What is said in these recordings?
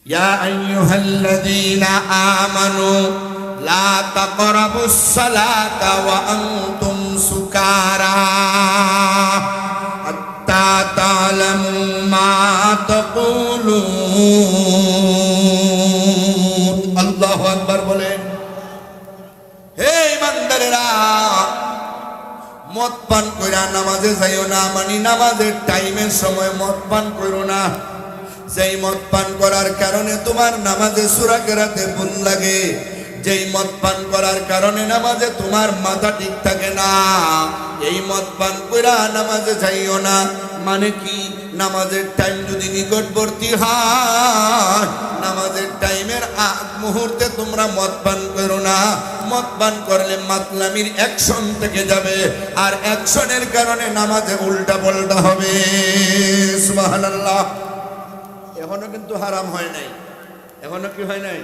ইয়া আইয়ুহাল্লাযীনা আমানু লা তাকরাবুস সালাতা ওয়া আনতুম সুকারা হাত্তা তা'লামু মা তাকুলুন। আল্লাহু আকবার বলেন। হে ইমানদারেরা, মদ পান কইরা নামাজে যাইও না, মানে নামাজের টাইমের সময় মদ পান করো না। যেই মদ পান করার কারণে তোমার নামাজে সূরা কেরাতে ভুল লাগে, যেই মদ পান করার কারণে নামাজে তোমার মাথা ঠিক থাকে না, এই মদ পান কইরা নামাজে যাইও না। মানে কি, নামাজের টাইম যদি নিকটবর্তী হয়, নামাজের টাইমের আগ মুহূর্তে তোমরা মদ পান করো না। মদ পান করলে মাতলামির অ্যাকশন থেকে যাবে, আর অ্যাকশনের কারণে নামাজে উল্টা পাল্টা হবে। সুবহানাল্লাহ। এখনো কিন্তু হারাম হয় নাই, এখনো কি হয় নাই?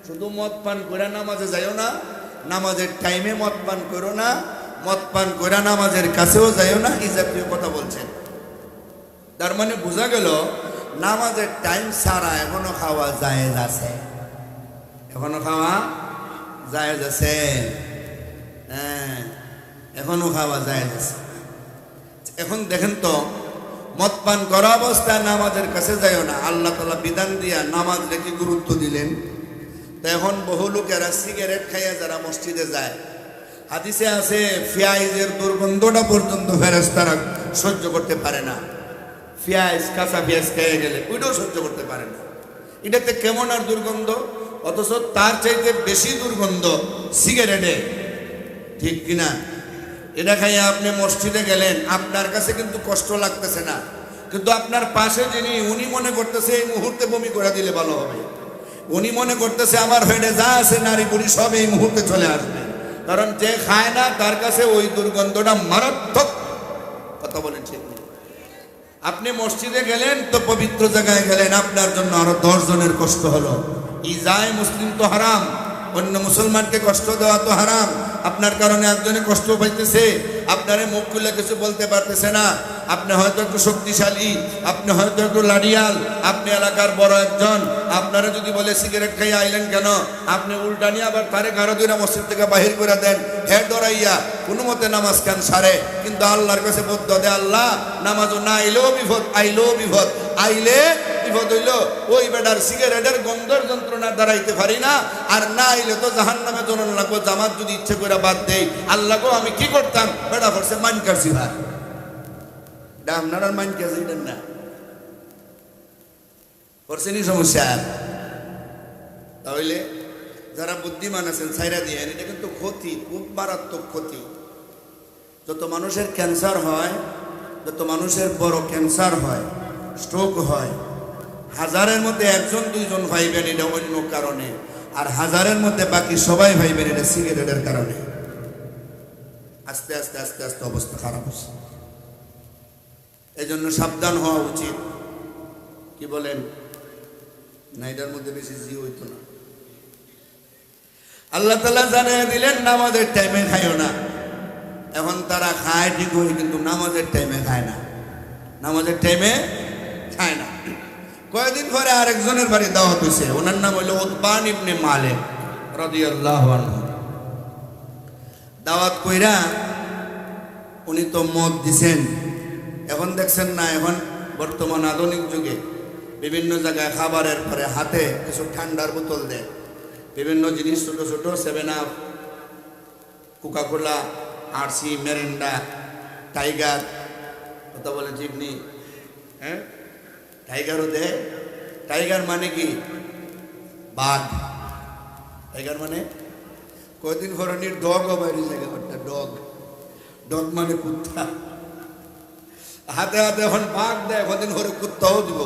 শুধু মদ পান করে নামাজে যাইও না, নামাজের টাইমে মদ পান করো না, মদ পান করে নামাজের কাছেও যাইও না, এই জাতীয় কথা বলছেন। তার মানে বোঝা গেল নামাজের টাইম ছাড়া এখনো খাওয়া জায়েজ আছে, এখনো খাওয়া জায়েজ আছে। হ্যাঁ, এখনো খাওয়া জায়েজ আছে। এখন দেখেন তো, মদ পান করা অবস্থায় নামাজের কাছে যাইও না, আল্লাহ তাআলা বিধান দিয়া নামাজ রেখে গুরুত্ব দিলেন। তো এখন বহু লোকেরা সিগারেট খাইয়া যারা মসজিদে যায়, হাদিসে আছে পেঁয়াজের দুর্গন্ধটা পর্যন্ত ফেরেশতারা সহ্য করতে পারে না। পেঁয়াজ, কাঁচা পেঁয়াজ খেয়ে গেলে ওইটাও সহ্য করতে পারে না। এটাতে কেমন আর দুর্গন্ধ, অথচ তার চাইতে বেশি দুর্গন্ধ সিগারেটে, ঠিক কিনা? এটা খাইয়া আপনি মসজিদে গেলেন, আপনার কাছে কিন্তু কষ্ট লাগতেছে না, কিন্তু আপনার পাশে যিনি, উনি মনে করতেছে এই মুহূর্তে বমি করে দিলে ভালো হবে। উনি মনে করতেছে আমার পেটে যা আছে নারী বুড়ি সব এই মুহূর্তে চলে আসবে। কারণ যে খায় না তার কাছে ওই দুর্গন্ধটা মারাত্মক। কথা বলেন ঠিক নেই? আপনি মসজিদে গেলেন তো পবিত্র জায়গায় গেলেন, আপনার জন্য আরো 10 জনের কষ্ট হলো। ইজায় মুসলিম তো হারাম, অন্য মুসলমানকে কষ্ট দেওয়া তো হারাম। আপনার কারণে একজনে কষ্ট পাইতেছে, আপনারে মুখ খুলে কিছু বলতে পারতেছে না। আপনি হয়তো একটু শক্তিশালী, আপনি হয়তো একটু লাডিয়াল, আপনি এলাকার বড় একজন, আপনারা যদি বলে সিগারেট খাইয়া আইলেন কেন, আপনি উল্টা নিয়ে আবার তারে গারো দুইরা মসজিদ থেকে বাহির করে দেন। হে ডরাইয়া কোনো মতে নামাজ কেন সারে, কিন্তু আল্লাহর কাছে বদ্ধ দে, আল্লাহ নামাজও না আইলেও বিপদ, আইলেও বিপদ, আইলে বিপদ হইল ওই বেটার সিগারেটের গন্ধের যন্ত্রণা দাঁড়াইতে পারি না, আর না আইলে তো জাহান্নামে জ্বলন লাগবো। জামাত যদি ইচ্ছে করে বাদ দেই, আল্লাহ গো আমি কি করতাম, বেটা করছে মান কাটছি ভাই, আপনার মান কাছে না করছেনি সমস্যা। তাহলে যারা বুদ্ধিমান আছেন ছাইরা দিয়ে, এটা কিন্তু ক্ষতি, খুব মারাত্মক ক্ষতি। যত মানুষের ক্যান্সার হয়, যত মানুষের বড় ক্যান্সার হয়, স্ট্রোক হয়, 1000-এর মধ্যে 1-2 ভাইবেন এটা অন্য কারণে, আর 1000-এর মধ্যে বাকি সবাই ভাইবেন এটা সিগারেটের কারণে। আস্তে আস্তে আস্তে আস্তে অবস্থা খারাপ হচ্ছে। এই জন্য সাবধান হওয়া উচিত। কি বলেন? না, এটার মধ্যে বেশি জি হইতো না। আল্লাহ তাআলা জানিয়ে দিলেন নামাজের টাইমে খাইও না। এখন তারা খায় ঠিকই, কিন্তু নামাজের টাইমে খায় না, নামাজের টাইমে খায় না। কয়েকদিন পরে আরেকজনের বাড়ি দাওয়াত হয়েছে, ওনার নাম হইল উতবান ইবনে মালিক রাদিয়াল্লাহু আনহু। দাওয়াত কইরা উনি তো মদ দিছেন। এখন দেখছেন না, এখন বর্তমান আধুনিক যুগে বিভিন্ন জায়গায় খাবারের পরে হাতে কিছু ঠান্ডার বোতল দেয়, বিভিন্ন জিনিস, ছোট ছোট 7 up, Coca Cola, RC, Mirinda, tiger. কথা বলে ঠিক নেই? হ্যাঁ, টাইগারও দেয়। টাইগার মানে কি? বাঘ। টাইগার মানে কয়দিন ধরনের ডগও বাইরে জায়গা করতে, ডগ, ডগ মানে কুত্তা। হাতে হাতে এখন বাঘ দেয়, কদিন ধরে কুত্তাও দিব।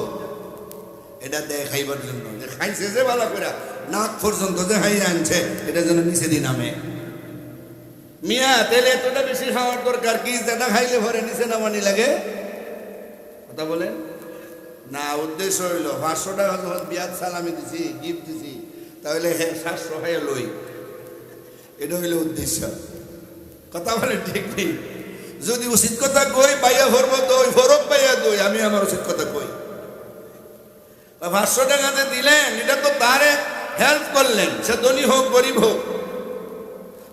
এটা দেয় খাইবার জন্য, যে খাইছে যে ভালো করে নাক পর্যন্ত যে খাই আনছে, এটা যেন নিচে দিন নামে। মিয়া তেলে এতটা বেশি খাওয়ার দরকার কি? যেটা খাইলে ভরে নিচে নামানি লাগে। কথা বলেন না? উদ্দেশ্য হইল 500 টাকা যখন বিয়ার সালামি দিছি, গিফট দিছি, তাহলে 700 হয়ে লই, এটা হইল উদ্দেশ্য। কথা বলে ঠিক নেই? যদি উচিত কথা কই, পাইয়া ভরবো দই, ভরব পাইয়া দই, আমি আমার উচিত কথা কই। 500 টাকা যে দিলেন এটা তো তারে হেল্প করলেন, সে ধনী হোক গরিব হোক।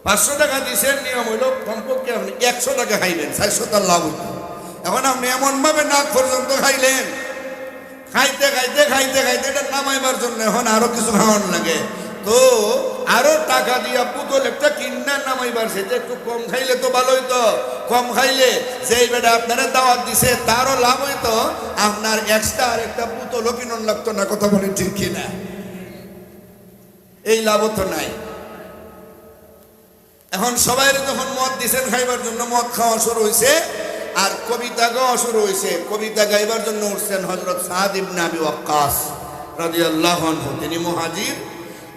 500 টাকা দিচ্ছেন, নিয়ম হইল কমপক্ষে আপনি 100 টাকা খাইবেন, 400 তার লাভ হইত। এখন আপনি এমন ভাবে নাক পর্যন্ত খাইলেন, খাইতে খাইতে খাইতে খাইতে এটা নামাইবার জন্য এখন আরো কিছু খাওয়ানো লাগে, তো আরো টাকা দিয়া পুতুল একটা কিনা নামাইবার, সেটা একটু কম খাইলে তো ভালো হইতো। কম খাইলে যেই বেটা আপনারা দাওয়াত দিছে তারও লাভ হইতো, আপনার এক্সট্রা আর একটা পুতুলও কিনন লাগতো না। কথা বলেন ঠিক কিনা? এই লাভ তো নাই। এখন সবাই যখন মদ দিছেন খাইবার জন্য, মদ খাওয়া শুরু হয়েছে আর কবিতা গাওয়া শুরু হয়েছে। কবিতা গাইবার জন্য উঠছেন হযরত সাদ ইবনে আবি ওয়াক্কাস রাদিয়াল্লাহু আনহু, তিনি মুহাজির।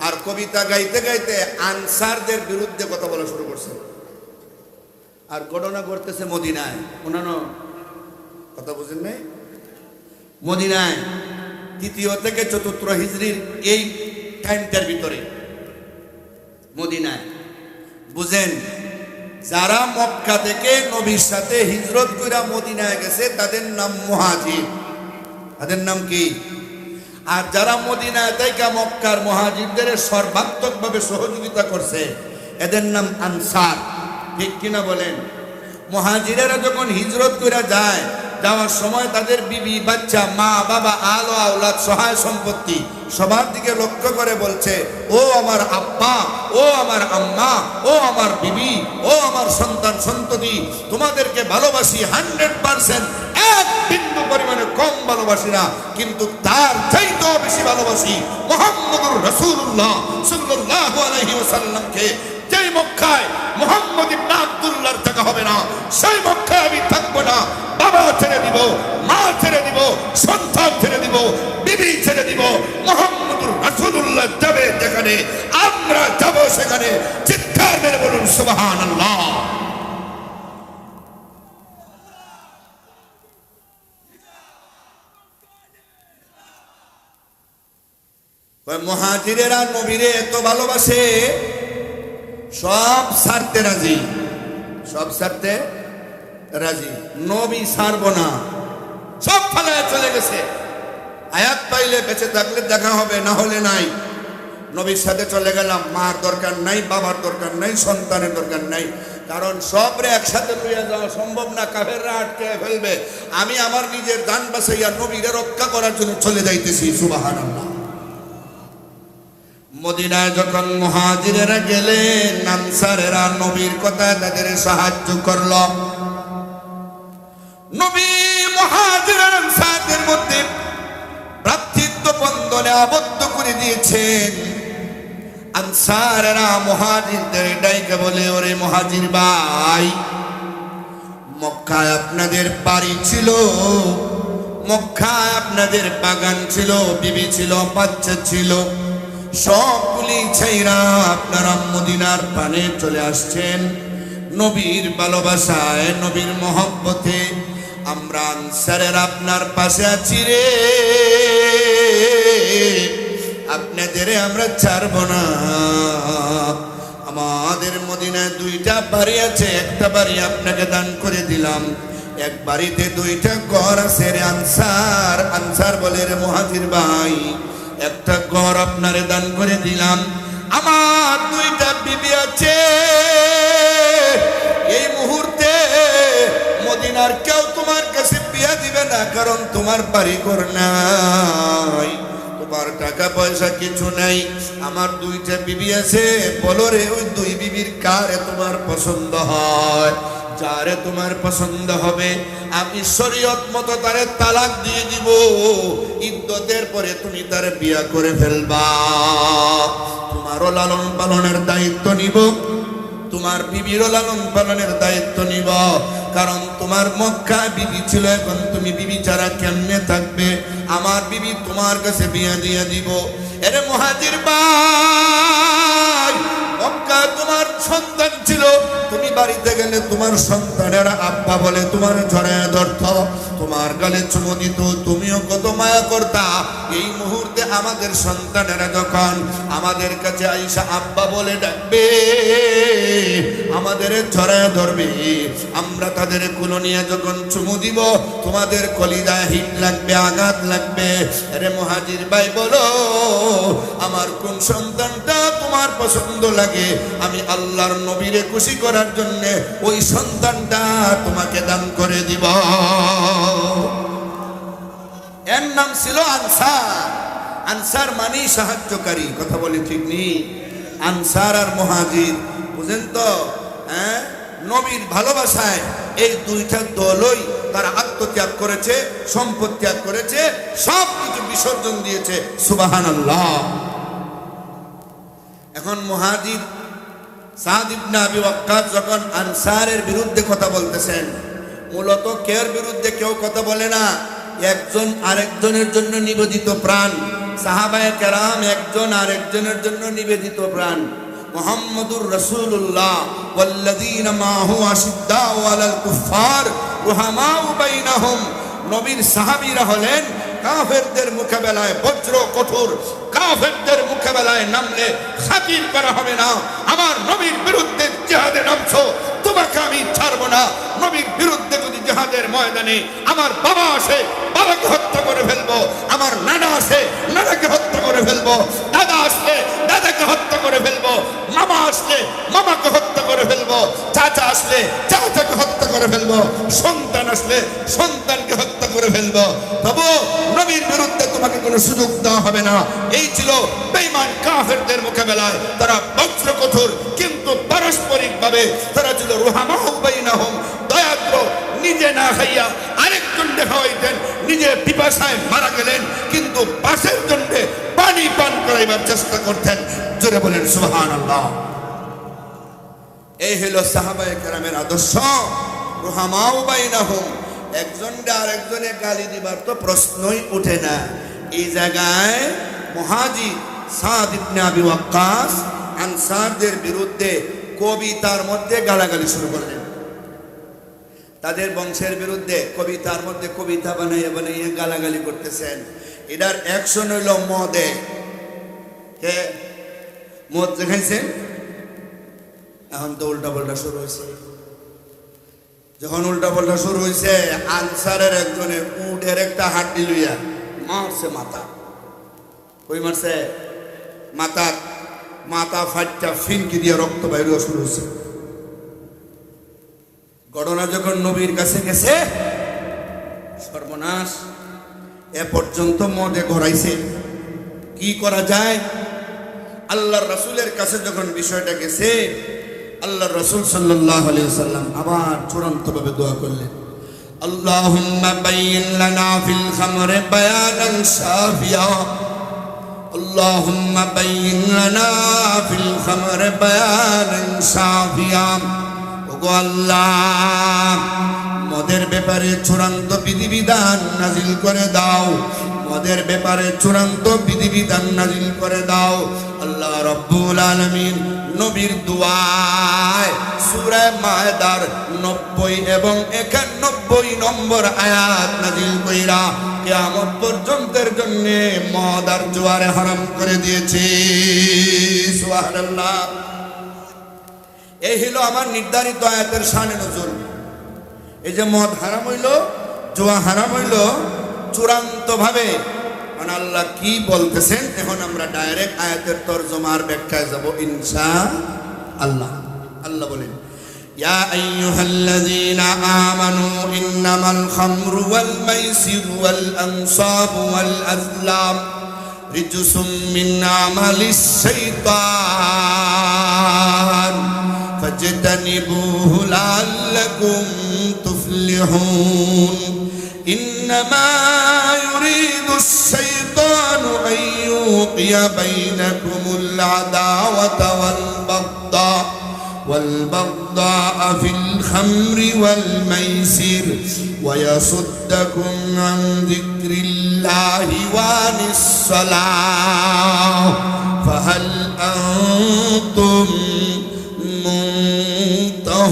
আর কবিতা গাইতে গাইতে আনসারদের বিরুদ্ধে কথা বলা শুরু করছেন। আর ঘটনা ঘটতেছে মদিনায়। অন্যান্য কথা বুঝেন নাই? মদিনায় 3য় থেকে 4র্থ হিজরির এই টাইমটার ভিতরে মদিনায়, বুঝেন, যারা মক্কা থেকে নবীর সাথে হিজরত কইরা মদিনায় গেছে তাদের নাম মুহাজির। তাদের নাম কি? আর যারা মদিনায় থেকে মক্কার মুহাজিরদের সর্বাত্মকভাবে সহযোগিতা করছে এদের নাম আনসার। ঠিক কিনা বলেন? মুহাজিরেরা যখন হিজরত কইরা যায়, যাওয়ার সময় তাদের বিবি বাচ্চা মা বাবা আলো আওলাদ সহায় সম্পত্তি সবার দিকে লক্ষ্য করে বলছে, ও আমার আব্বা, ও আমার আম্মা, ও আমার বিবি, ও আমার সন্তান সন্ততি, তোমাদেরকে ভালোবাসি 100%, এক বিন্দু পরিমাণে কম ভালোবাসি না, কিন্তু তার চাইতেও বেশি ভালোবাসি মুহাম্মদুর রাসূলুল্লাহ সাল্লাল্লাহু আলাইহি ওয়াসাল্লামকে। যেই মক্কায় মুহাম্মদ ইবনে আব্দুল্লাহর জায়গা হবে না, সেই মক্কায় আমি থাকবো না। বাবা ছেড়ে দিব, মা ছেড়ে দিব, সন্তান ছেড়ে দিব, বিবি ছেড়ে দিব, মুহাম্মদুর রাসূলুল্লাহ যাবে যেখানে আমরা যাব সেখানে। চিৎকার মেরে বলুন সুবহানাল্লাহ। মুহাজিরেরা নবীরে এত ভালোবাসে, সব ছাড়তে রাজি, সব ছাড়তে রাজি, নবী ছাড়বো না, সব ফালায় চলে গেছে। আয়াত পাইলে বেঁচে থাকলে দেখা হবে, না হলে নাই। নবীর সাথে চলে গেলাম, মার দরকার নাই, বাবার দরকার নাই, সন্তানের দরকার নাই, কারণ সবরে একসাথে লইয়া যাওয়া সম্ভব না, কাফেররা আটকে ফেলবে। আমি আমার নিজের জান বাঁচাইয়া নবীরে রক্ষা করার জন্য চলে যাইতেছি। সুবহানাল্লাহ। মদিনায় যখন মুহাজিরেরা গেলেন, আনসারেরা নবীর কথায় তাদের সাহায্য করল। নবী মুহাজির আর আনসারদের মধ্যে ভ্রাতৃত্ব বন্ধনে আবদ্ধ করে দিয়েছেন। আনসারেরা মুহাজিরদের ডাইকে বলে, ওরে মুহাজির ভাই, মক্কায় আপনাদের বাড়ি ছিল, মক্কায় আপনাদের বাগান ছিল, বিবি ছিল, বাচ্চা ছিল, সবগুলি ছাইরা আপনারা মদিনার পানে চলে আসছেন। নবীর ভালোবাসায়, নবীর মহব্বতে আমরা আনসারের আপনার পাশে আছি রে, আপনাদের আমরা ছাড়ব না। আমাদের মদিনায় 2টা বাড়ি আছে, একটা বাড়ি আপনাকে দান করে দিলাম, এক বাড়িতে 2টা ঘর আছে রে আনসার। আনসার বলে, রে মুহাজির ভাই, একটা ঘর আপনারে দান করে দিলাম, আমার 2টা বিবি আছে, এই মুহূর্তে মদিনার কেউ তোমার কাছে বিয়া দিবে না, কারণ তোমার বাড়ি ঘর নাই, তোমার টাকা পয়সা কিছু নাই, আমার 2টা বিবি আছে, বলো রে ওই 2 বিবির কারে তোমার পছন্দ হয়, যারে তোমার পছন্দ হবে আমি শরীয়ত মতো তারে তালাক দিয়ে দিব, ইদ্দতের পরে তুমি তারে বিয়া করে ফেলবা, তোমারও লালন পালনের দায়িত্ব নিব, তোমার বিবিরও লালন পালনের দায়িত্ব নিব, কারণ তোমার মক্কায় বিবি ছিল, এখন তুমি বিবি ছাড়া কেমনে থাকবে, আমার বিবি তোমার কাছে বিয়া দিয়ে দিব। এরে মুহাজির ভাই, মক্কায় তোমার সন্তান ছিল, তুমি বাড়িতে গেলে তোমার সন্তানেরা আব্বা বলে তোমার জড়ায় ধরত, তোমার গালে চুমু দিত, তুমিও কত মায়া করতা। এই মুহূর্তে আমাদের সন্তানেরা যখন আমাদের কাছে আইসা আব্বা বলে ডাকবে, আমাদের জড়ায় ধরবে, আমরা তাদের কোলে নিয়ে যখন চুমু দিব, তোমাদের কলিজায় হিট লাগবে, আঘাত লাগবে। আরে মুহাজির ভাই বলো, আমার কোন সন্তানটা তোমার পছন্দ লাগে? আমি আল্লাহর নবীরে খুশি করার জন্য ওই সন্তানটা তোমাকে দান করে দিব। এর নাম ছিল আনসার। আনসার মানে সাহায্যকারী। কথা বলি ঠিক নেই? আনসার আর মুহাজির, বুঝেন তো? হ্যাঁ, নবীর ভালোবাসায় এই দুইটা দলই তারা আত্মত্যাগ করেছে, সম্পদ ত্যাগ করেছে, সব কিছু বিসর্জন দিয়েছে। সুবহানাল্লাহ। এখন মুহাজির সাদ ইবনে আবি ওয়াক্কাস যখন আনসারের বিরুদ্ধে কথা বলতেছেন, মূলত কের বিরুদ্ধে কেউ কথা বলে না, একজন আরেকজনের জন্য নিবেদিত প্রাণ। সাহাবায়ে কেরাম একজন আরেকজনের জন্য নিবেদিত প্রাণ। মুহাম্মদুর রাসূলুল্লাহ ওয়াল্লাযীনা মাহু আশিদ্দাউ আলাল কুফফার রুহামাউ বাইনাহুম। নবীর সাহাবীরা হলেন কাফেরদের মোকাবেলায় বজ্র কঠোর। কাফেরদের মোকাবেলায় নামলে খাতির করা হবে না। আমার নবীর বিরুদ্ধে জিহাদে নামছো, তোমাকে আমি ছাড়বো না। নবীর বিরুদ্ধে যদি জিহাদের ময়দানে আমার বাবা আসে, বাবাকে হত্যা করে ফেলবো। আমার নানা আসে, নানাকে হত্যা করে ফেলবো। দাদা আসলে দাদাকে হত্যা করে ফেলবো। মামা আসলে মামাকে হত্যা করে ফেলবো। চাচা আসলে চাচাকে হত্যা করে ফেলবো। সন্তান আসলে সন্তানকে হত্যা করে ফেলবো। তবু নবীর বিরুদ্ধে তোমাকে কোনো সুযোগ দেওয়া হবে না। এই ছিল বেঈমান কাফেরদের মোকাবেলায়। তারা বজ্র কঠোর, কিন্তু পারস্পরিক ভাবে তারা ছিল রুহামাউ বাইনাহুম, দয়াদ্র। নিজে না খাইয়া আরেকজনকে খাওয়াইতেন, নিজে পিপাসায় মারা গেলেন, কিন্তু পাশের জন্যে পানি পান করাইবার চেষ্টা করতেন। জোরে বলেন সুবহানাল্লাহ। এই হলো সাহাবায়ে কেরামের আদর্শ। রুহামাউ বাইনাহুম, একজনকে আরেকজনে গালি দিবার তো প্রশ্নই ওঠে না। এই জায়গায় মুহাজির সাদ ইবনে আবি ওয়াক্কাস আনসারদের বিরুদ্ধে কবিতার মধ্যে গালাগালি শুরু করলেন। তাদের বংশের বিরুদ্ধে কবিতার মধ্যে কবিতা বানাইয়া বানাইয়া গালাগালি করতেছেন। এটার অ্যাকশন হইল মদে। কে মদ দেখাইছেন? এখন তো উল্টা পাল্টা শুরু হয়েছে। যখন উল্টা পাল্টা শুরু হয়েছে, আনসারের একজনের উটের একটা হাড্ডি লইয়া মারছে মাথা। কই মারছে? মাথা। মাথা ফাটটা ফিনকি দিয়ে রক্ত বাইর হওয়া শুরু হয়েছে। ঘটনা যখন নবীর কাছে গেছে, সর্বনাশ, এ পর্যন্ত মদে গড়াইছে, কি করা যায়? আল্লাহর রাসূলের কাছে যখন বিষয়টা গেছে, আল্লাহর রাসূল সাল্লাল্লাহু আলাইহি ওয়াসাল্লাম আবার চূড়ান্তভাবে দোয়া করলেন, আল্লাহুম্মা বাইয়িন লানা ফিল খামরি বায়ানান শাফিয়া। আল্লাহুম্মা বাইয়িন লানা ফিল খামরি বায়ানান শাফিয়া। ওগো আল্লাহ, মদের ব্যাপারে চূড়ান্ত বিধিবিধান নাজিল করে দাও। মদের ব্যাপারে চূড়ান্ত বিধিবিধান নাজিল করে দাও। আল্লাহ রাব্বুল আলামিন নবীর দুআয় সূরা মায়েদার 90 এবং 91 নম্বর আয়াত নাজিল কইরা কিয়ামত পর্যন্তের জন্য মদ আর জুয়ারে হারাম করে দিয়েছে। সুবহানাল্লাহ। এই হলো আমার নির্ধারিত আয়াতের শানে নজুল। এই যে মদ হারাম হইল, জুয়া হারাম হইল চূড়ান্ত ভাবে, মানে আল্লাহ কি বলতেছেন। এখন আমরা ডাইরেক্ট আয়াতের তরজমার ব্যাখ্যায় যাব ইনশাআল্লাহ। আল্লাহ বলেন, ইয়া আইয়ুহাল্লাযীনা আমানু ইন্নামাল খামরু ওয়াল মাইসিরু ওয়াল আনসাবু ওয়াল আজলাম রিজসুম মিন আমালিশ শাইতান ফাজতানিবুহু লাআল্লাকুম তুফলিহুন। إنما يريد الشيطان أن يوقع بينكم العداوة والبغضاء في الخمر والميسر ويصدكم عن ذكر الله وعن الصلاة فهل أنتم منتهون.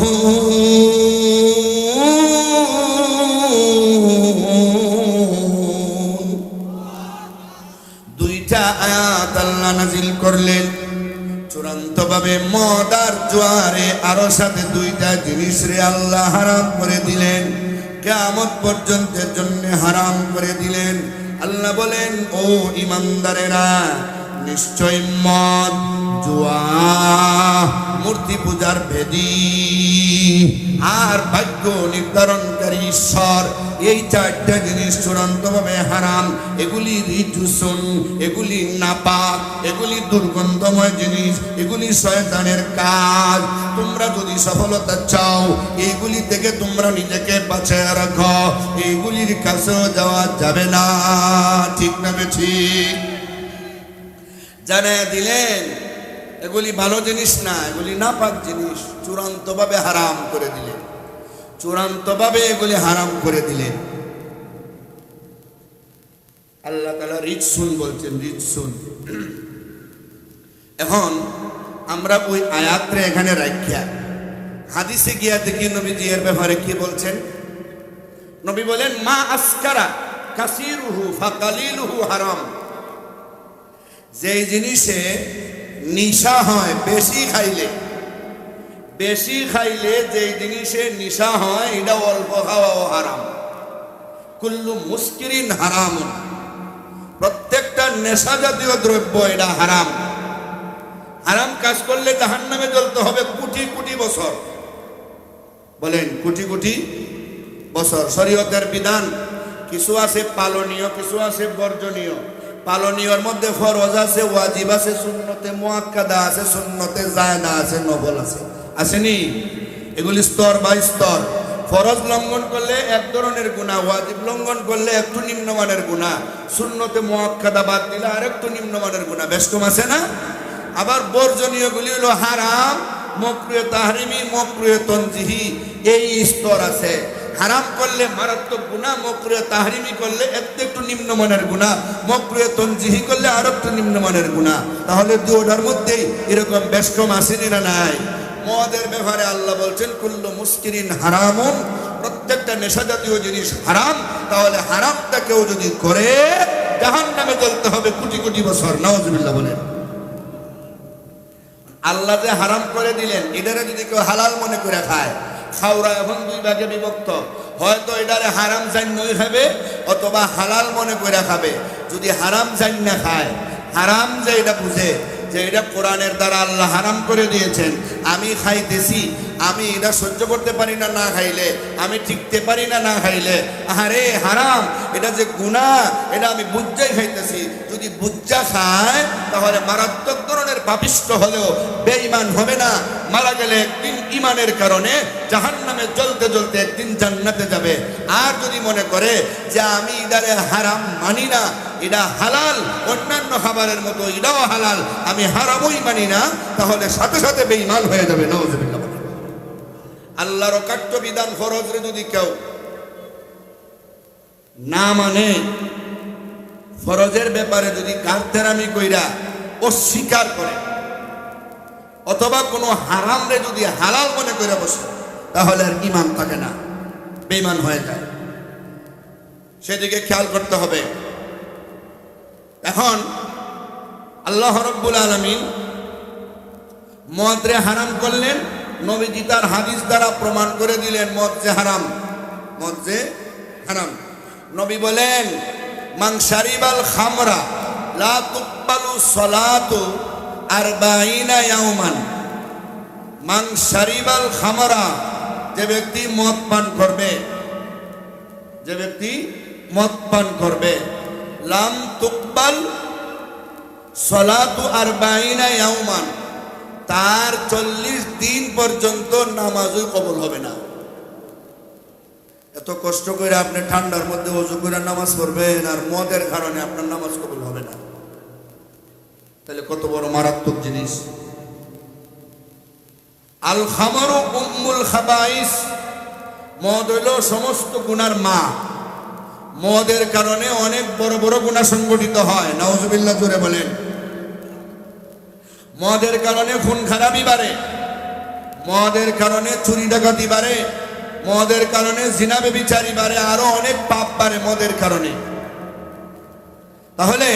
দুইটা আয়াত আল্লাহ নাজিল করলেন। চূড়ান্ত ভাবে মদ আর জুয়ারে আরো সাথে দুইটা জিনিস রে আল্লাহ হারাম করে দিলেন, কিয়ামত পর্যন্তের জন্য হারাম করে দিলেন। আল্লাহ বলেন, ও ইমানদারেরা, নিশ্চয় মদ, জুয়া, মূর্তি পূজার ভেদি আর ভাগ্য নির্ধারণকারী ঈশ্বর, এই চারটা জিনিস চূড়ান্তভাবে হারাম। এগুলি রিজুসুন, এগুলি নাপাক, এগুলি দুর্গন্ধময় জিনিস, এগুলি শয়তানের কাজ। তোমরা যদি সফলতা চাও, এইগুলি থেকে তোমরা নিজেকে বাঁচিয়ে রাখো, এইগুলির কাছেও যাওয়া যাবে না। ঠিক না ঠিক? জানিয়ে দিলেন এগুলি ভালো জিনিস না, এগুলি নাপাক জিনিস, চূড়ান্তভাবে হারাম করে দিলেন, চূড়ান্তভাবে এগুলি হারাম করে দিলেন। আল্লাহ তাআলা রিজসুন বলছেন, রিজসুন। এখন আমরা ওই আয়াতটা এখানে রাখিয়া হাদিসে গিয়া দেখি নবীজি এর ব্যাপারে কি বলছেন। নবী বলেন, মা আসকারা কাসিরুহু ফাকালিলুহু হারাম। যেই জিনিসে নিশা হয়, বেশি খাইলে, বেশি খাইলে যেই জিনিসে নিশা হয়, এটা অল্প খাওয়াও হারাম। কুল্লু মুস্কিরিন হারামুন, প্রত্যেকটা নেশা জাতীয় দ্রব্য এটা হারাম। হারাম কাজ করলে জাহান্নামে জ্বলতে হবে কোটি কোটি বছর। বলেন, কোটি কোটি বছর। শরীয়তের বিধান কিছু আছে পালনীয়, কিছু আছে বর্জনীয়। পালনীয়র মধ্যে ফরজ আছে, ওয়াজিব আছে, সুন্নতে মুআক্কাদা আছে, সুন্নতে জায়েদা আছে, নফল আছে। আসেনি? এগুলি স্তর বাই স্তর। ফরজ লঙ্ঘন করলে এক ধরনের গুনাহ, ওয়াজিব লঙ্ঘন করলে একটু নিম্নমানের গুনাহ, সুন্নতে মুআক্কাদা বাদ দিলে আর একটু নিম্নমানের গুনাহ। বেশ কম আছে না? আবার বর্জনীয় গুলি হলো হারাম, মাকরুহে তাহরিমি, মাকরুহে তানজিহি, এই স্তর আছে। হারাম করলে মারাত্মক গুনাহ, মাকরুহে তাহরিমি করলে একটু নিম্নমানের গুনাহ, মাকরুহে তানজিহি করলে আর একটু নিম্নমানের গুনাহ। তাহলে দুটোর মধ্যেই এরকম বেশ কম আসেনি না নাই? মদের ব্যাপারে আল্লাহ বলছেন, কুল্লু মুস্কিরিন হারামুন, প্রত্যেকটা নেশা জাতীয় জিনিস হারাম। তাহলে হারামটা কেউ যদি করে জাহান্নামে জ্বলতে হবে কোটি কোটি বছর। নাউজুবিল্লাহ বলেন। আল্লাহ যে হারাম করে দিলেন, এটারে যদি কেউ হালাল মনে করে খায়, খাওয়া এখন দুই ভাগে বিভক্ত। হয়তো এটারে হারাম জান্নই খাবে, অথবা হালাল মনে করে খাবে। যদি হারাম জান্না খায়, হারাম যে এটা বুঝে যে এটা কোরআনের দ্বারা আল্লাহ হারাম করে দিয়েছেন, আমি খাইতেছি, আমি এটা সহ্য করতে পারি না না খাইলে, আমি টিকতে পারি না না খাইলে, আরে হারাম, এটা যে গুনাহ, এটা আমি বুঝাই খাইতেছি। যদি বুঝা খায় তাহলে মারাত্মক ধরনের পাপিষ্ঠ হলেও বেঈমান হবে না। মারা গেলে একদিন ইমানের কারণে জাহান্নামে জ্বলতে জ্বলতে একদিন জান্নাতে যাবে। আর যদি মনে করে যে আমি এটারে হারাম মানি না, এটা হালাল, অন্যান্য খাবারের মতো এটাও হালাল, আমি হারামই মানি না, তাহলে সাথে সাথে বেঈমান হয়ে যাবে। নাউজুবিল্লাহ। আল্লাহর অকাট্য বিধান ফরজরে যদি কেউ না মানে, ফরজের ব্যাপারে যদি গারতেরামি কইরা অস্বীকার করে, অথবা কোনো হারামরে যদি হালাল মনে করে বসে, তাহলে আর ঈমান থাকে না, বেঈমান হয়ে যায়। সেদিকে খেয়াল করতে হবে। এখন আল্লাহ রাব্বুল আলামিন মদরে হারাম করলেন, নবীজি তার হাদিস দ্বারা প্রমাণ করে দিলেন মদ যে হারাম, মদ যে হারাম। নবী বলেন, মান শারিবাল খামরা লা তুকবালু সালাতু 40 ইয়াওমান। মান শারিবাল খামরা, যে ব্যক্তি মদ পান করবে, যে ব্যক্তি মদ পান করবে, লাম তুকবাল সালাতু 40 ইয়াওমান, তার 40 দিন পর্যন্ত নামাজই কবুল হবে না। এত কষ্ট করে আপনি ঠান্ডার মধ্যে ওযু করে নামাজ পড়বেন, আর মদের কারণে আপনার নামাজ কবুল হবে না, তাহলে কত বড় মারাত্মক জিনিস। আল খামারু উম্মুল খাবাইস, মদ হইল সমস্ত গুনার মা। মদের কারণে অনেক বড় বড় গুনাহ সংগঠিত হয়। নাউজুবিল্লাহ জোরে বলেন। মদের কারণে খুন খারাপি বাড়ে, মদের কারণে চুরি ডাকাতি বাড়ে, মদের কারণে জিনা ব্যভিচারী বাড়ে, আরো অনেক পাপ বাড়ে মদের কারণে। তাহলে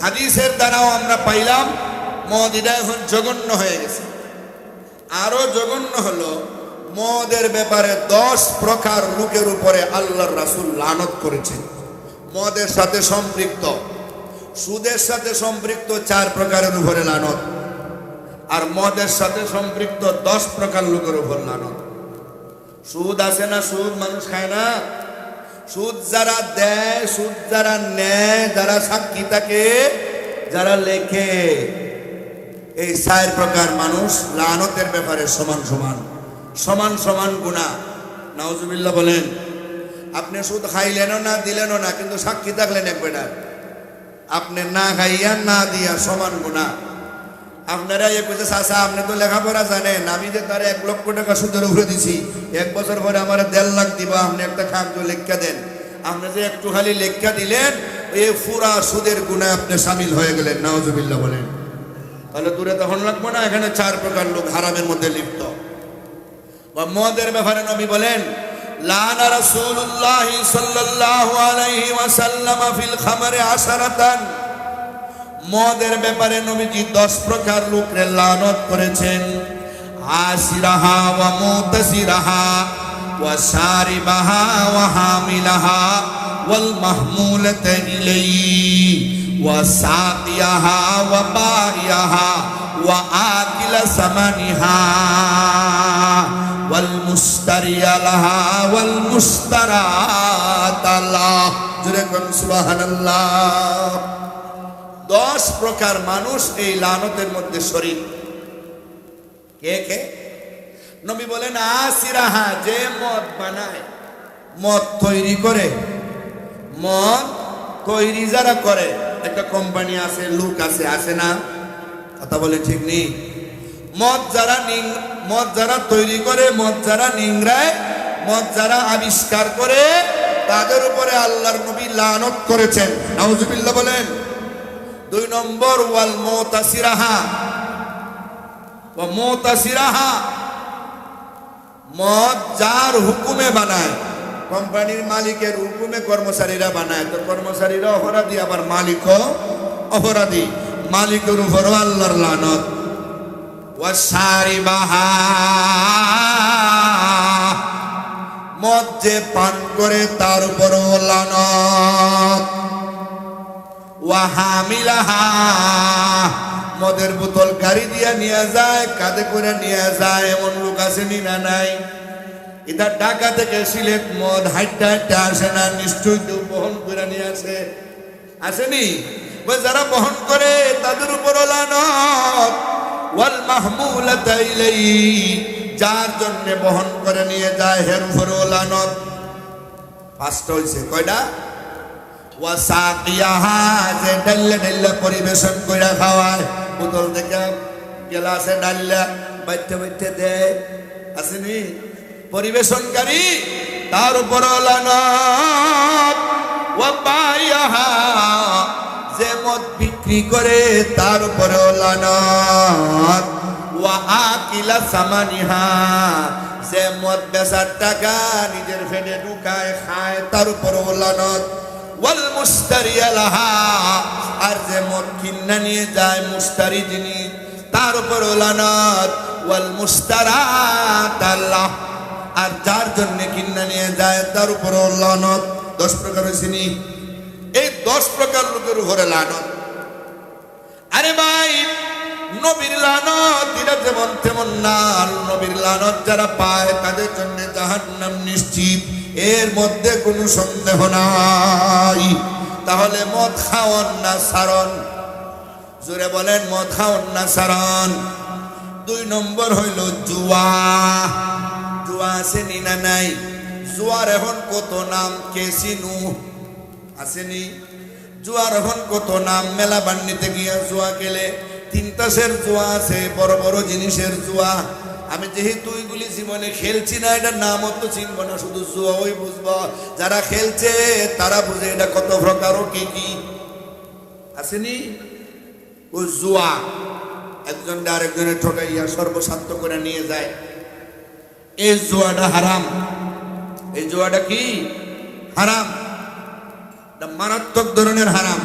হাদিসের দ্বারাও আমরা পাইলাম মদ এটা এখন জঘন্য হয়ে গেছে। আরো জঘন্য হলো মদের ব্যাপারে 10 প্রকার লোকের উপরে আল্লাহর রাসূল লানত করেছেন। মদের সাথে সম্পৃক্ত, সুদের সাথে সম্পৃক্ত 4 প্রকারের উপরে লানত, আর মদের সাথে সম্পৃক্ত 10 প্রকার লোকের উপর লানত। সুদ আছে না, সুদ মানুষ খায় না? সুদ যারা দেয়, সুদ যারা নেয়, যারা সাক্ষী থাকে, যারা লেখে, এই 4 প্রকার মানুষ লানতের ব্যাপারে সমান সমান সমান সমান গুনাহ। নাউজুবিল্লাহ বলেন। আপনি সুদ খাইলেনও না, দিলেনও না, কিন্তু সাক্ষী থাকলেন এক বেটার, আপনি না খাইয়া না দিয়া সমান গুনাহ। আপনারা এ কইছে চাচা আপনি তো লেখাপড়া জানেন, আমি যে তার 1 লক্ষ টাকা সুদের উপরে দিছি, 1 বছর পরে আমার 1.5 লাখ দিব, আপনি একটা কাগজ লেখা দেন। আপনি যে একটু খালি লেখা দিলেন, এই পুরা সুদের গুনাহে আপনি শামিল হয়ে গেলেন। নাউজুবিল্লাহ বলেন। তাহলে দূরে তখন লাগবো না, এখানে 4 প্রকার লোক হারামের মধ্যে লিপ্ত। বা মদের ব্যাপারে নবী বলেন, লানা রাসূলুল্লাহ সাল্লাল্লাহু আলাইহি ওয়াসাল্লাম ফিল খামরে 10। মদের ব্যাপারে নবীজি 10 প্রকার লোকের লানত করেছেন। আসিরাহা ওয়া মুতাসিরাহা ওয়া শারিবাহা ওয়া হামিলাহা ওয়াল মাহমুলাতা ইলাইহি ওয়া সাকিয়াহা ওয়া বাইয়াহা ওয়া আকিলা সামানিহা ওয়াল মুস্তারিয়া লাহা ওয়াল মুস্তারাত আল্লাহ। জোরে কোন সুবহানাল্লাহ। 10 প্রকার মানুষ এই লানতের মধ্যে শরীক। কে কে? নবী বলেন, আসিরাহা, যে মদ বানায়, মদ তৈরি করে, মদ তৈরি যারা করে, একটা কোম্পানি আছে, লোক আছে, আছে না? কথা বলে ঠিক নেই? মদ যারা তৈরি করে, মদ যারা নিংড়ায়, মদ যারা আবিষ্কার করে, তাদের উপরে আল্লাহর নবী লানত করেছেন। নাউজুবিল্লাহ বলেন। 2 নম্বর, ওয়াল মুতাসিরাহা ওয়া মুতাসিরাহা, মদ যার হুকুমে বানায়, কোম্পানির মালিকের হুকুমে কর্মচারীরা বানায়, তো কর্মচারীরা অপরাধী, আবার মালিকও অপরাধী, মালিকের উপরও আল্লাহর লানত। ওয়া শারিবাহা, মদ যে পান করে তার উপরও লানত। ওয়া হামিলাহা, মদের বোতল গাড়ি দিয়া নিয়ে যায়, কাঁধে করে নিয়ে যায়, এমন লোক আছে নি না নাই? এটা ঢাকা থেকে সিলেট মদ হাইটা হাইটা আসে না, নিশ্চয়ই কেউ বহন করে নিয়ে আসে, আসেনি? যারা বহন করে তাদের উপর লানত। ওয়াল মাহমুলাতা ইলাইহি, যার জন্য বহন করে নিয়ে যায় এর উপরও লানত। 5টা হইছে, কয়টা? ওয়া সাকিয়াহা, যে ডাল্লা ডাল্লা পরিবেশন কইরা খাওয়ায়, বোতল থেকে গ্লাসে ডাল্লা বাইতে বাইতে দেয়, আসেনি? পরিবেশনকারী, তার উপর লানত। ওয়া বাইয়াহা, যে মদ বিক্রি করে তার উপর লানত। ওয়া আকিলা সামানিহা, যে মদ বেচার টাকা নিজের পেটে ঢুকায় খায়, তার উপর লানত। ওয়াল মুস্তারিয়া লাহা, আর যে মদ কিনা নিয়ে যায়, মুস্তারি যিনি, তার উপর লানত। ওয়াল মুস্তারাত আল্লাহ, আর যার জন্য কিনা নিয়ে যায় তার উপর লানত। 10 প্রকার হইছেনি। এই 10 প্রকার লোকের উপরে লানত। আরে ভাই, নবীর লানত এটা যেমন তেমন না। নবীর লানত যারা পায় তাদের জন্য জাহান্নাম নিশ্চিত, এর মধ্যে কোনো সন্দেহ নাই। তাহলে মদ খাওয়ান না সারণ? জোরে বলেন, মদ খাওয়ান না সারণ? 2 নম্বর হইল জুয়া। জুয়া আছে নি না নাই? জুয়ার এখন কত নাম, কেসিনো আসেনি? জুয়ার এখন কত নাম, মেলা বান্নিতে গিয়া জুয়া খেলে। 3 তাসের জুয়া আছে, বড় বড় জিনিসের জুয়া। আমি যেহেতু এগুলি জীবনে খেলছি না, এটা নামও তো চিনব না, শুধু জুয়া ওই বুঝবো। যারা খেলছে তারা বুঝে এটা কত প্রকার ও কি কি আসেনি? ওই জুয়া একজন আরেকজনের ঠকাইয়া সর্বস্বার্থ করে নিয়ে যায়। এই জুয়াটা হারাম। এই জুয়াটা কি হারাম? মারাত্মক ধরনের হারাম।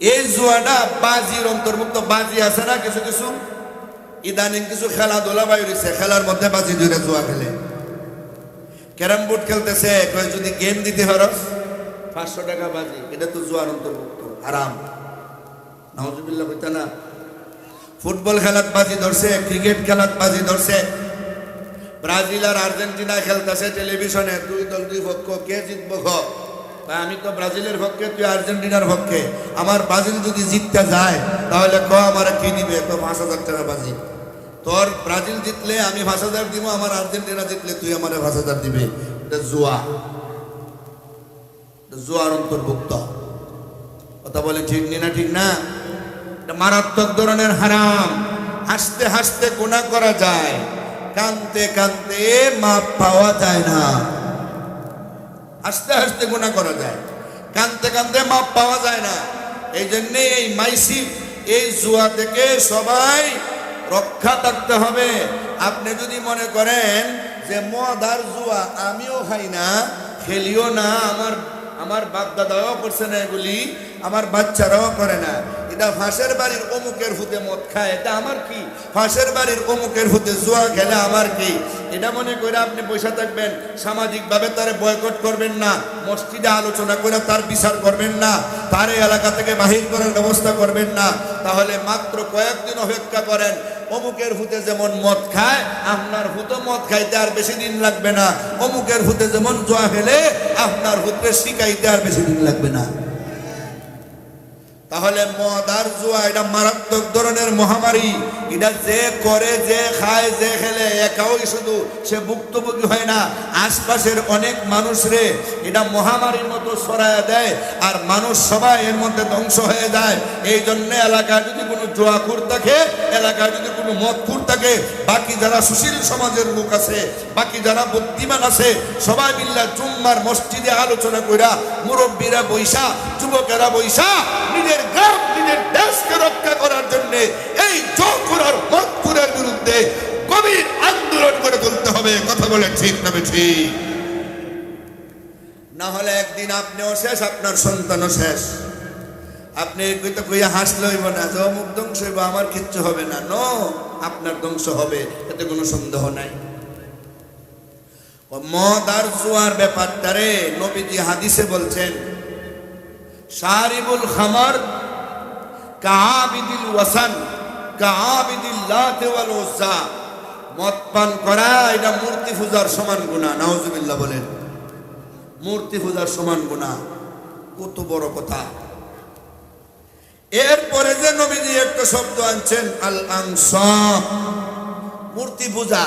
এই জুয়াটা বাজির অন্তর্ভুক্ত। বাজি আছে না কিছু কিছু, ইদানিং কিছু খেলাধুলা বাইরেছে, খেলার মধ্যে বাজি ধরে জুয়া খেলে। ক্যারাম বোর্ড খেলতেছে, কয় যদি গেম দিতে পারস 500 টাকা বাজি, এটা তো জুয়ার অন্তর্ভুক্ত, হারাম। নাউজুবিল্লাহ কইতা না। ফুটবল খেলাত বাজি ধরছে, ক্রিকেট খেলাত বাজি ধরছে। ব্রাজিল আর আর্জেন্টিনা খেলতেছে টেলিভিশনে, দুই দল দুই পক্ষ, কে জিতবো খ? আমি তো ব্রাজিলের পক্ষে, তুই আর্জেন্টিনার পক্ষে। আমার ব্রাজিল যদি জিততে যায় তাহলে ক আমার কি দিবে? তো 5,000 টাকা বাজি। তোর ব্রাজিল জিতলে আমি 5,000 দিব, আমার আর্জেন্টিনা জিতলে তুই আমার 5,000 দিবে। এটা জুয়া, জুয়ার অন্তর্ভুক্ত। কথা বলে ঠিক না? ঠিক না? এটা মারাত্মক ধরনের হারাম। হাসতে হাসতে গুনাহ করা যায়, কাঁদতে কাঁদতে মাপ পাওয়া যায় না। হাসতে হাসতে গুনাহ করা যায়, কাঁদতে কাঁদতে মাপ পাওয়া যায় না। এই জন্যে এই মাইসিক, এই জুয়া থেকে সবাই রক্ষা থাকতে হবে। আপনি যদি মনে করেন যে মদ আর জুয়া আমিও খাই না, খেলিও না, আমার বাপ দাদাও করছে না এগুলি, আমার বাচ্চারাও করে না, এটা ফাঁসের বাড়ির অমুকের ফুতে মদ খায়, এটা আমার কি? ফাঁসের বাড়ির অমুকের ফুতে জুয়া খেলে আমার কি? এটা মনে করে আপনি পয়সা থাকবেন, সামাজিকভাবে তারে বয়কট করবেন না, মসজিদে আলোচনা করে তার বিচার করবেন না, তার এলাকা থেকে বাহির করার ব্যবস্থা করবেন না। তাহলে মাত্র কয়েকদিন অপেক্ষা করেন, অমুকের ফুতে যেমন মদ খায়, আপনার ফুতে মদ খাইতে আর বেশি দিন লাগবে না। অমুকের ফুতে যেমন জুয়া খেলে, আপনার ফুতে শিখাইতে আর বেশি দিন লাগবে না। তাহলে মদ আর জুয়া এটা মারাত্মক ধরনের মহামারী। এটা যে করে, যে খায়, যে খেলে, একাই শুধু সে ভুক্তভোগী হয় না, আশপাশের অনেক মানুষরে এটা মহামারীর মতো ছড়ায় দেয়, আর মানুষ সবাই এর মধ্যে ধ্বংস হয়ে যায়। এই জন্য এলাকায় যদি কোনো জুয়াখুর থাকে, এলাকায় যদি কোনো মদখুর থাকে, বাকি যারা সুশীল সমাজের লোক আছে, বাকি যারা বুদ্ধিমান আছে, সবাই মিল্লা জুম্মার মসজিদে আলোচনা কইরা, মুরব্বীরা বৈশা, যুবকেরা বৈশা, নিজের গ্রাম, নিজের দেশকে রক্ষা করার জন্য এই জুয়াখুর আর মদখুরের বিরুদ্ধে গভীর আন্দোলন করে তুলতে হবে। কথা বলে ঠিক না ঠিক? না হলে একদিন আপনিও শেষ, আপনার সন্তানও শেষ। আপনি কইতে কইয়া হাসলে হইব না যে অমুক ধ্বংস হইব, আমার কিচ্ছু হবে না। নো, আপনার ধ্বংস হবে, এতে কোনো সন্দেহ নাই। মদ আর জুয়ার ব্যাপারটারে নবীজি হাদিসে বলছেন, শারিবুল খামার কাআবিদিল ওয়াসান কাআবিদিল লাত ওয়াল উজ্জা। মদ পান করা এটা মূর্তি পূজার সমান গুনাহ। নাউজুবিল্লাহ বলেন, মূর্তি পূজার সমান গুনাহ। কত বড় কথা! এরপরে যে নবীজি একটা শব্দ আনছেন, আল আনসাব, মূর্তি পূজা।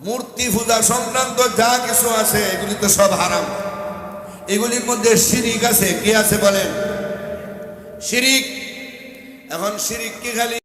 মূর্তি পূজা সংক্রান্ত যা কিছু আছে এগুলি তো সব হারাম। এগুলির মধ্যে শিরিক আছে। কি আছে বলেন? শিরিক। এখন শিরিক কি খালি